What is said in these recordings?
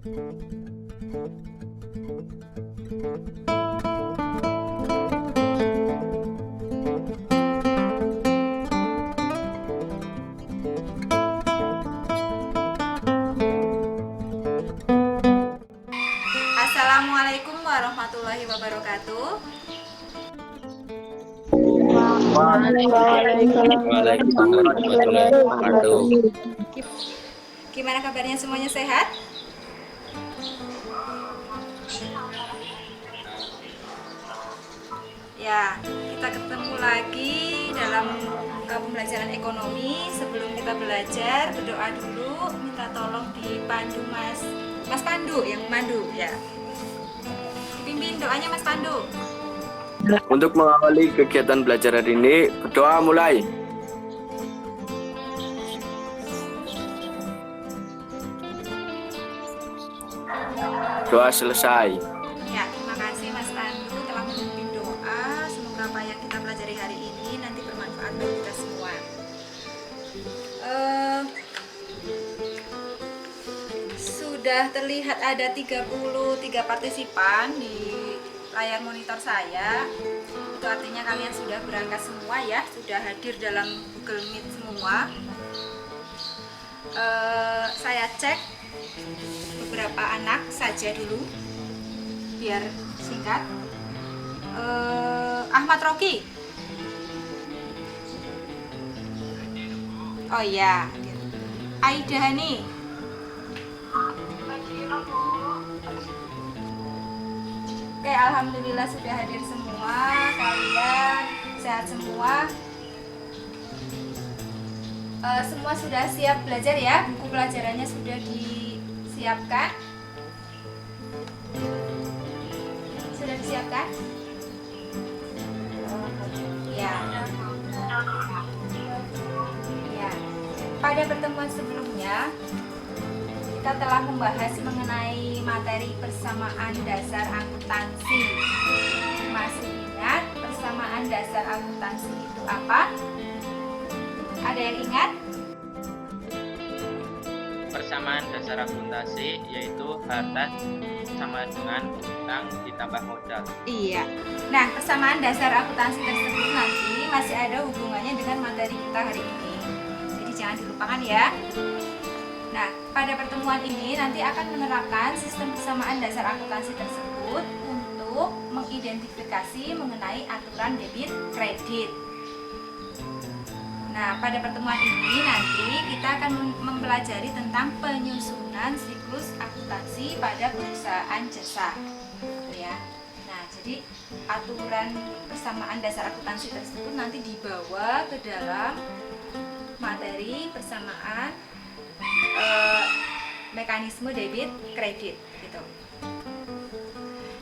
Assalamualaikum warahmatullahi wabarakatuh. Waalaikumsalam warahmatullahi wabarakatuh. Gimana kabarnya, semuanya sehat? Ya, kita ketemu lagi dalam pembelajaran ekonomi. Sebelum kita belajar, berdoa dulu, minta tolong dipandu Mas Pandu yang mandu ya. Dipimpin doanya Mas Pandu. Untuk mengawali kegiatan belajar hari ini, berdoa mulai. Doa selesai. Ya, terima kasih Mas Pandu telah memimpin doa. Semoga apa yang kita pelajari hari ini nanti bermanfaat bagi kita semua. Sudah terlihat ada 33 partisipan di layar monitor saya. Itu artinya kalian sudah berangkat semua ya, sudah hadir dalam Google Meet semua. Saya cek beberapa anak saja dulu biar singkat. Ahmad Roki. Oh iya. Aida Hani. Oke, alhamdulillah sudah hadir semua. Kalian sehat semua. Semua sudah siap belajar ya? Buku pelajarannya sudah disiapkan? Sudah disiapkan? Ya. Ya. Pada pertemuan sebelumnya kita telah membahas mengenai materi persamaan dasar akuntansi. Masih ingat persamaan dasar akuntansi itu apa? Ada yang ingat? Persamaan dasar akuntansi yaitu harta sama dengan utang ditambah modal. Iya. Nah, persamaan dasar akuntansi tersebut nanti masih ada hubungannya dengan materi kita hari ini. Jadi jangan dilupakan ya. Nah, pada pertemuan ini nanti akan menerapkan sistem persamaan dasar akuntansi tersebut untuk mengidentifikasi mengenai aturan debit kredit. Nah, pada pertemuan ini nanti kita akan mempelajari tentang penyusunan siklus akuntansi pada perusahaan jasa. Gitu ya. Nah, jadi aturan persamaan dasar akuntansi tersebut nanti dibawa ke dalam materi persamaan mekanisme debit kredit gitu.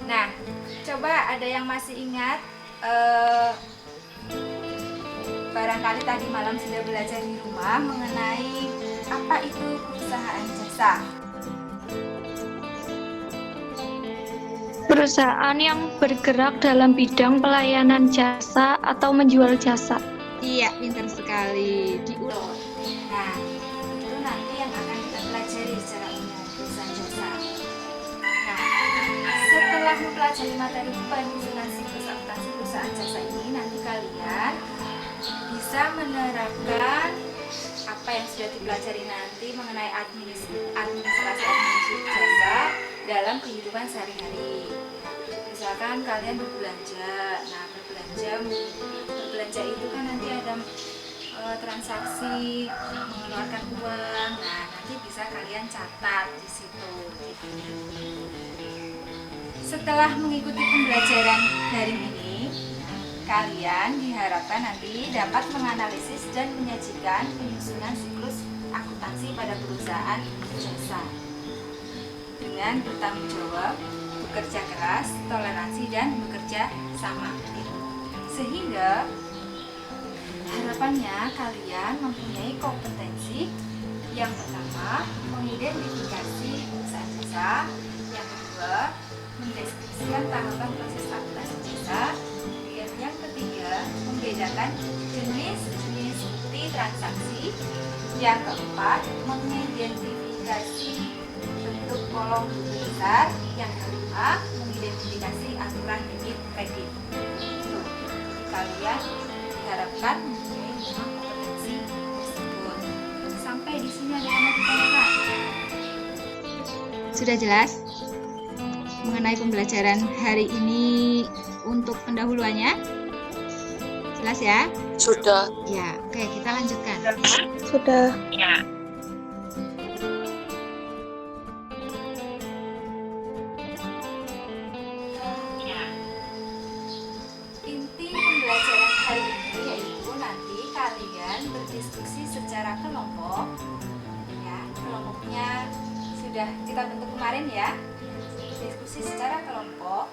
Nah, coba ada yang masih ingat barangkali tadi malam sudah belajar di rumah mengenai apa itu perusahaan jasa. Perusahaan yang bergerak dalam bidang pelayanan jasa atau menjual jasa. Iya, pintar sekali. Diulang. Nah, itu nanti yang akan kita pelajari secara umum perusahaan jasa. Nah, setelah mempelajari materi penyusunan siklus akuntansi perusahaan jasa ini, nanti kalian bisa menerapkan apa yang sudah dipelajari nanti mengenai administrasi jasa dalam kehidupan sehari-hari. Misalkan kalian berbelanja, nah berbelanja itu kan nanti ada transaksi mengeluarkan uang, nah nanti bisa kalian catat di situ. Setelah mengikuti pembelajaran daring ini, kalian diharapkan nanti dapat menganalisis dan menyajikan penyusunan siklus akuntansi pada perusahaan jasa dengan bertanggung jawab, bekerja keras, toleransi, dan bekerja sama. Sehingga harapannya kalian mempunyai kompetensi yang pertama mengidentifikasi perusahaan jasa, yang kedua mendeskripsikan tahapan proses akuntansi jasa, yang ketiga membedakan jenis-jenis bukti transaksi, yang keempat mengidentifikasi membentuk kolom buku besar. Yang kelima, mengidentifikasi aturan debit kredit. Tuh, kalian diharapkan mempunyai 5 kompetensi tersebut. Sampai di sini ada yang mau ditanyakan? Sudah jelas mengenai pembelajaran hari ini untuk pendahuluannya? Jelas ya? Sudah. Ya, oke, kita lanjutkan. Sudah. Inti pembelajaran hari ini yaitu nanti kalian berdiskusi secara kelompok. Ya, kelompoknya sudah kita bentuk kemarin ya. Diskusi secara kelompok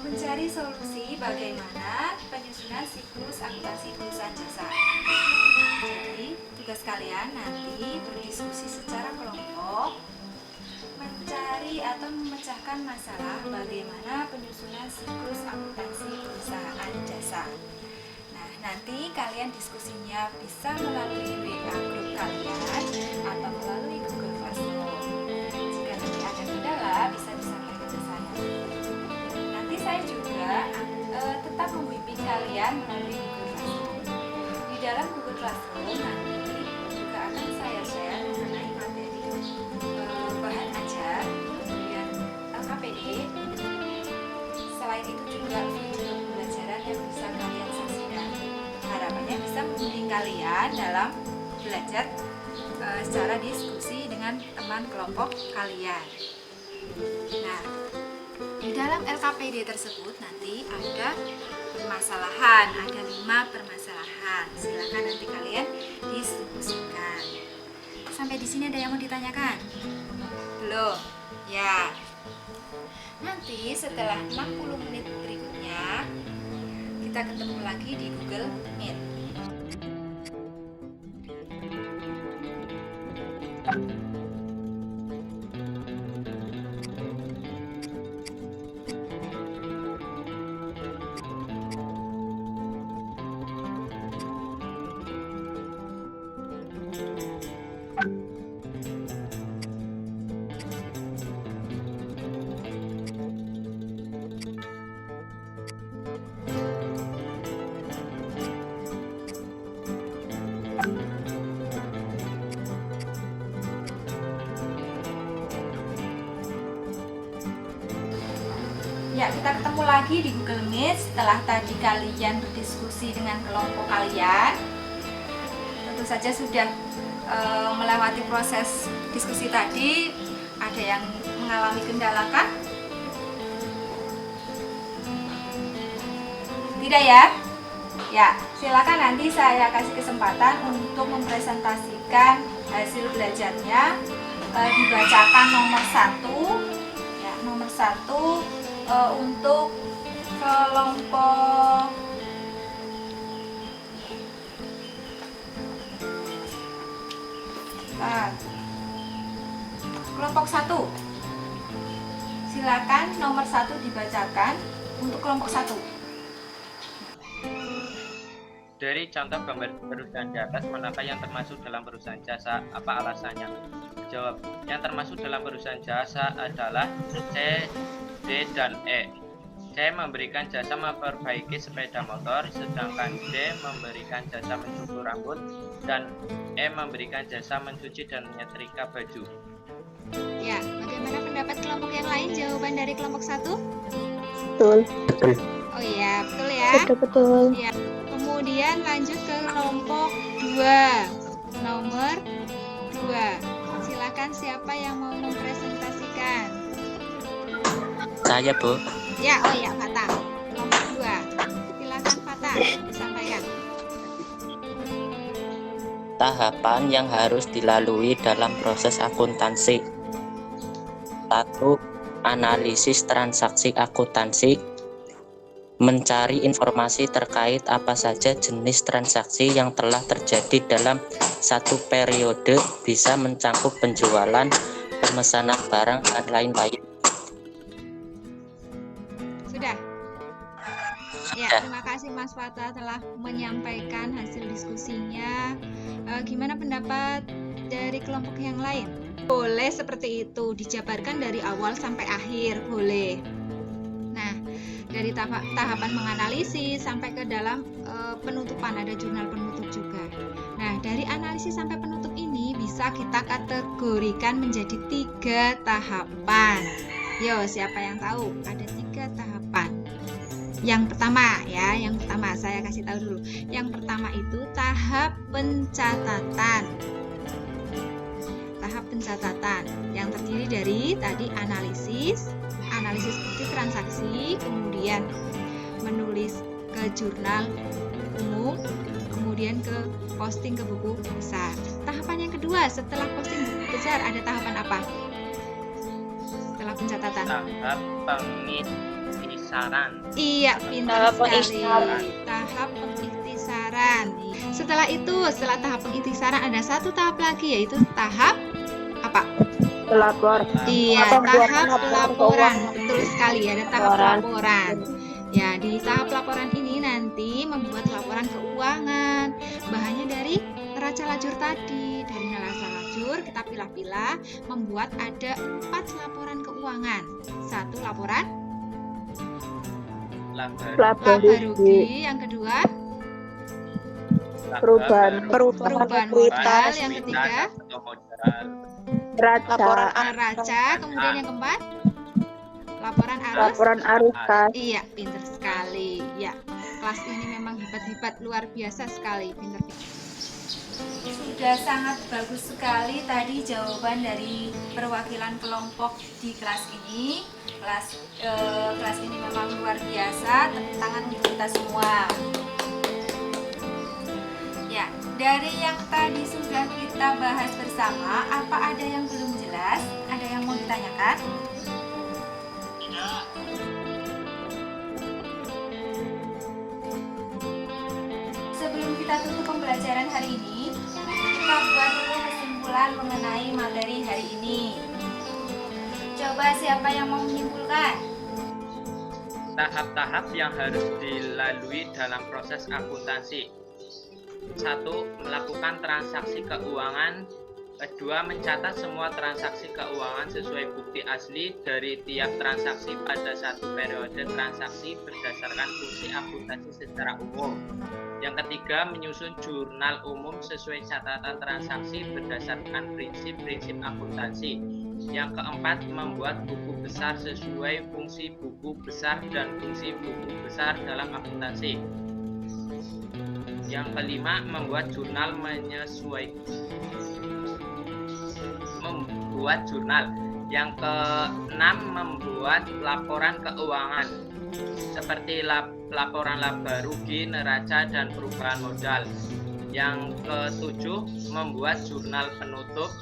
mencari solusi bagaimana penyusunan siklus akuntansi perusahaan jasa. Jadi, tugas kalian nanti berdiskusi secara kelompok mencari atau memecahkan masalah bagaimana penyusunan siklus akuntansi perusahaan jasa. Nah, nanti kalian diskusinya bisa melalui WA grup kalian atau melalui Google Classroom. Jika nanti ada kendala, bisa disampaikan ke saya. Nanti saya juga tetap membimbing kalian melalui Google Classroom. Di dalam Google Classroom nanti juga akan saya share mengenai materi bahan ajar, kemudian LKPD. Selain itu juga video pembelajaran yang bisa kalian saksikan. Harapannya bisa membimbing kalian dalam belajar secara diskusi dengan teman kelompok kalian. Nah, di dalam LKPD tersebut nanti ada permasalahan, ada 5 permasalahan. Silakan nanti kalian diskusikan. Sampai di sini ada yang mau ditanyakan? Belum? Ya. Nanti setelah 60 menit berikutnya kita ketemu lagi di Google Meet. Ya, kita ketemu lagi di Google Meet setelah tadi kalian berdiskusi dengan kelompok kalian. Tentu saja sudah melewati proses diskusi tadi. Ada yang mengalami kendala kan? Tidak ya? Ya, silakan nanti saya kasih kesempatan untuk mempresentasikan hasil belajarnya. Dibacakan nomor 1. Ya, nomor 1 untuk kelompok kelompok 1. Silakan nomor 1 dibacakan untuk kelompok 1. Dari contoh gambar perusahaan di atas, manakah yang termasuk dalam perusahaan jasa? Apa alasannya? Jawab, yang termasuk dalam perusahaan jasa adalah C, D, dan E. C memberikan jasa memperbaiki sepeda motor, sedangkan D memberikan jasa mencukur rambut, dan E memberikan jasa mencuci dan menyetrika baju. Ya, bagaimana pendapat kelompok yang lain? Jawaban dari kelompok 1? Betul. Oh iya, betul ya. Betul. Ya. Kemudian lanjut ke kelompok 2. Nomor 2. Silakan siapa yang mau mempresentasikan? Saya, Bu. Ya, oh ya, Fata. Kelompok 2. Silakan Fata, disampaikan. Tahapan yang harus dilalui dalam proses akuntansi. 1. Analisis transaksi akuntansi. Mencari informasi terkait apa saja jenis transaksi yang telah terjadi dalam satu periode, bisa mencakup penjualan, pemesanan barang, dan lain-lain. Sudah? Ya. Ya. terima kasih Mas Fata telah menyampaikan hasil diskusinya. Gimana pendapat dari kelompok yang lain? Boleh seperti itu, dijabarkan dari awal sampai akhir, boleh. Nah, dari tahapan menganalisis sampai ke dalam penutupan, ada jurnal penutup juga. Nah, dari analisis sampai penutup ini bisa kita kategorikan menjadi 3 tahapan. Yo, siapa yang tahu? Ada 3 tahapan. Yang pertama ya, saya kasih tahu dulu. Yang pertama itu tahap pencatatan. Tahap pencatatan yang terdiri dari tadi analisis bukti transaksi, kemudian menulis ke jurnal umum, kemudian ke posting ke buku besar. Tahapan yang kedua setelah posting buku besar ada tahapan apa? Setelah pencatatan. Tahap pengikhtisaran. Iya, pintar Tahap sekali. pengikhtisaran. Tahap pengikhtisaran. Setelah itu, setelah tahap pengikhtisaran ada satu tahap lagi yaitu tahap apa? Pelapor. Iya, Pembuatan tahap laporan laporan. Betul sekali, ada tahap laporan. Ya, di tahap laporan ini nanti membuat laporan keuangan. Bahannya dari neraca lajur tadi. Dari neraca lajur kita pilah-pilah, membuat ada 4 laporan keuangan. 1 laporan laba rugi, yang kedua Perubahan perubahan modal, yang ketiga atau modal. neraca, kemudian yang keempat Laporan arus kas. Iya, pinter sekali. Ya, kelas ini memang hebat-hebat, luar biasa sekali, pinter. Sudah sangat bagus sekali tadi jawaban dari perwakilan kelompok di kelas ini. Kelas ini memang luar biasa. Tepuk tangan untuk kita semua. Ya, dari yang tadi sudah kita bahas bersama, apa ada yang belum jelas? Ada yang mau ditanyakan? Sebelum kita tutup pembelajaran hari ini, kita buat dulu kesimpulan mengenai materi hari ini. Coba siapa yang mau menyimpulkan? Tahap-tahap yang harus dilalui dalam proses akuntansi. 1. Melakukan transaksi keuangan. 2. Mencatat semua transaksi keuangan sesuai bukti asli dari tiap transaksi pada satu periode transaksi berdasarkan fungsi akuntansi secara umum. Yang ketiga, menyusun jurnal umum sesuai catatan transaksi berdasarkan prinsip-prinsip akuntansi. Yang keempat, membuat buku besar sesuai fungsi buku besar dan fungsi buku besar dalam akuntansi. Yang kelima, membuat jurnal Yang keenam, membuat laporan keuangan seperti laporan laba rugi, neraca, dan perubahan modal. Yang ketujuh, membuat jurnal penutup.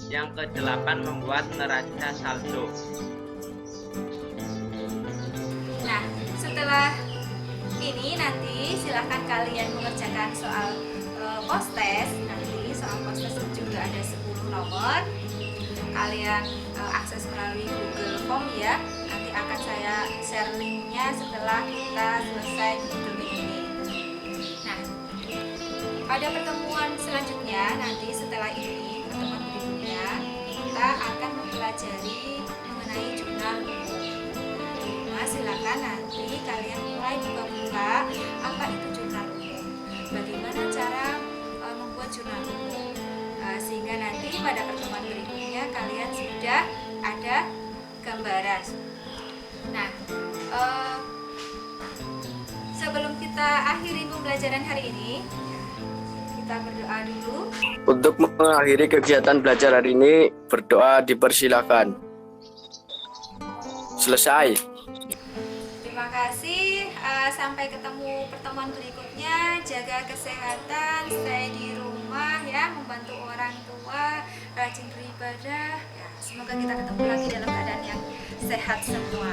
Yang kedelapan, membuat neraca saldo. Nah, setelah ini nanti silahkan kalian mengerjakan soal post-test. Nanti soal post-test juga ada 10 nomor. Kalian akses melalui Google Form ya. Nanti akan saya share linknya setelah kita selesai Google Meet ini. Nah, pada pertemuan selanjutnya nanti setelah ini, pertemuan berikutnya, kita akan mempelajari mengenai jurnal umum. Nah, silakan nanti kalian mulai buka-buka apa itu jurnal umum, bagaimana cara membuat jurnal umum, sehingga nanti pada pertemuan berikutnya kalian sudah ada gambaran. Nah, sebelum kita akhiri pembelajaran hari ini, kita berdoa dulu. Untuk mengakhiri kegiatan belajar hari ini, berdoa dipersilakan. Selesai. Terima kasih. Sampai ketemu pertemuan berikutnya. Jaga kesehatan, stay di rumah ya, membantu orang tua, rajin beribadah. Ya, semoga kita ketemu lagi dalam keadaan yang sehat semua.